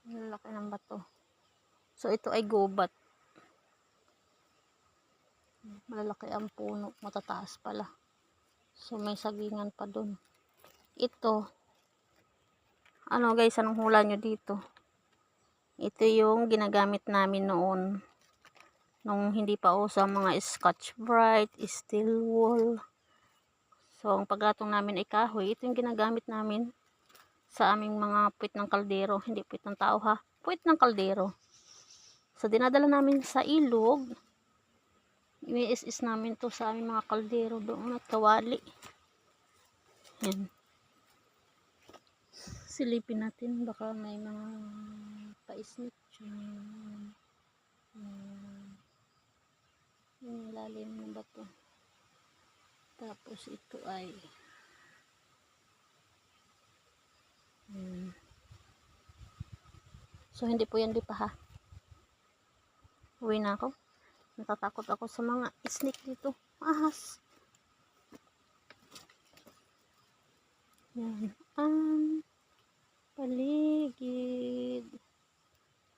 Lalaki ng bato. So ito ay gubat. Malalaki ang puno, matataas pala. So may sagingan pa dun. Ito, ano guys, anong hula nyo dito? Ito yung ginagamit namin noon. Nung hindi pa uso ang mga Scotch-Brite, steel wool. So ang paggatong namin ay kahoy. Ito yung ginagamit namin sa aming mga puwit ng kaldero. Hindi puwit ng tao ha. Puwit ng kaldero. So dinadala namin sa ilog. Ini-is namin to sa aming mga kaldero doon at kawali. Yan. Silipin natin. Baka may mga pa-snip. Yung lalim ng bato. Tapos ito ay so hindi po yan lipa ha. Uwi na ako. Natatakot ako sa mga snake dito. Ahas. Yan. Ang paligid.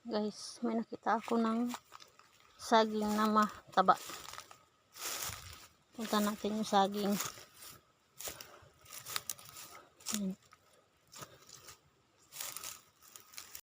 Guys, may nakita ako ng saging na mataba. Punta natin yung saging. Yan.